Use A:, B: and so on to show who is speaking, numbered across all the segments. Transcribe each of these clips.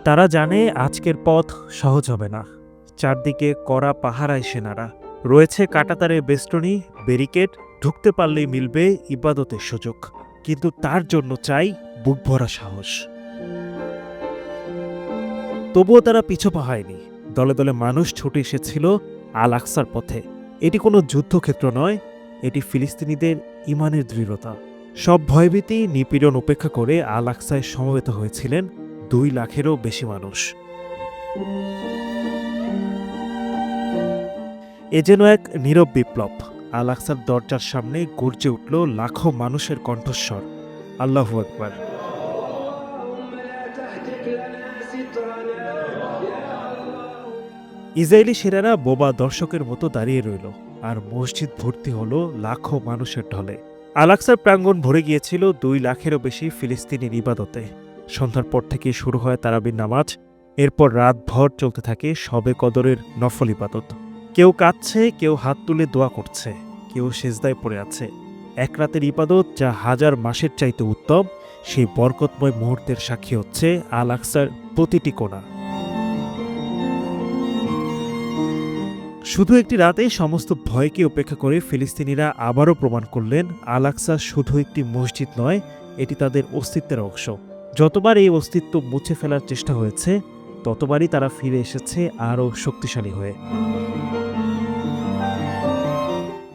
A: তারা জানে আজকের পথ সহজ হবে না। চারদিকে কড়া পাহারায় সেনারা, রয়েছে কাঁটাতারের বেষ্টনী, ব্যারিকেড। ঢুকতে পারলেই মিলবে ইবাদতের সুযোগ, কিন্তু তার জন্য চাই বুকভরা সাহস। তবুও তারা পিছু পা হয়নি। দলে দলে মানুষ ছুটে এসেছিল আল আকসার পথে। এটি কোনো যুদ্ধক্ষেত্র নয়, এটি ফিলিস্তিনিদের ইমানের দৃঢ়তা। সব ভয়ভীতি নিপীড়ন উপেক্ষা করে আল আকসায় সমবেত হয়েছিলেন 2 লাখেরও বেশি মানুষ। এ যেন এক নীরব বিপ্লব। আল আকসার দরজার সামনে গর্জে উঠল লাখো মানুষের কণ্ঠস্বর, আল্লাহু আকবার। ইসরায়েলি সেনারা বোবা দর্শকের মতো দাঁড়িয়ে রইল, আর মসজিদ ভর্তি হলো লাখো মানুষের ঢলে। আল আকসার প্রাঙ্গণ ভরে গিয়েছিল 2 লাখেরও বেশি ফিলিস্তিনির ইবাদতে। সন্ধ্যার পর থেকে শুরু হয় তারাবির নামাজ। এরপর রাতভর চলতে থাকে শবে কদরের নফল ইবাদত। কেউ কাঁদছে, কেউ হাত তুলে দোয়া করছে, কেউ সেজদায় পড়ে আছে। এক রাতের ইবাদত যা হাজার মাসের চাইতে উত্তম, সেই বরকতময় মুহূর্তের সাক্ষী হচ্ছে আল আকসার প্রতিটি কোণা। শুধু একটি রাতেই সমস্ত ভয়কে উপেক্ষা করে ফিলিস্তিনিরা আবারও প্রমাণ করলেন আল আকসা শুধু একটি মসজিদ নয়, এটি তাদের অস্তিত্বের অংশ। যতবার এই অস্তিত্ব মুছে ফেলার চেষ্টা হয়েছে, ততবারই তারা ফিরে এসেছে আরও শক্তিশালী হয়ে।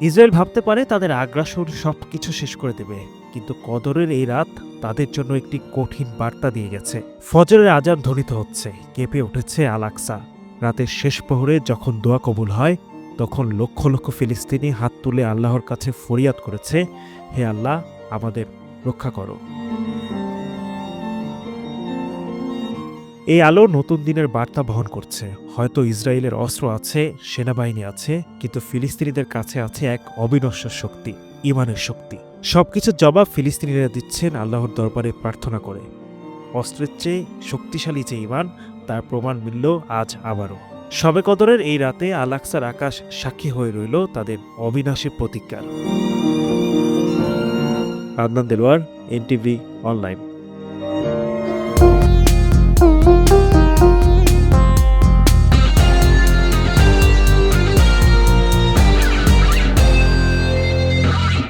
A: ইসরায়েল ভাবতে পারে তাদের আগ্রাসন সবকিছু শেষ করে দেবে, কিন্তু কদরের এই রাত তাদের জন্য একটি কঠিন বার্তা দিয়ে গেছে। ফজরের আজান ধ্বনিত হচ্ছে, কেঁপে উঠেছে আল আকসা। রাতের শেষ প্রহরে যখন দোয়া কবুল হয়, তখন লক্ষ লক্ষ ফিলিস্তিনি হাত তুলে আল্লাহর কাছে ফরিয়াদ করেছে, হে আল্লাহ, আমাদের রক্ষা করো। এই আলো নতুন দিনের বার্তা বহন করছে। হয়তো ইসরায়েলের অস্ত্র আছে, সেনাবাহিনী আছে, কিন্তু ফিলিস্তিনিদের কাছে আছে এক অবিনশ্বর শক্তি, ইমানের শক্তি। সবকিছুর জবাব ফিলিস্তিনিরা দিচ্ছেন আল্লাহর দরবারে প্রার্থনা করে। অস্ত্রের চেয়ে শক্তিশালী যে ইমান, তার প্রমাণ মিলল আজ আবারও। শবে কদরের এই রাতে আল আকসার আকাশ সাক্ষী হয়ে রইল তাদের অবিনাশী প্রতিজ্ঞার। Adnan Delwar, NTV online.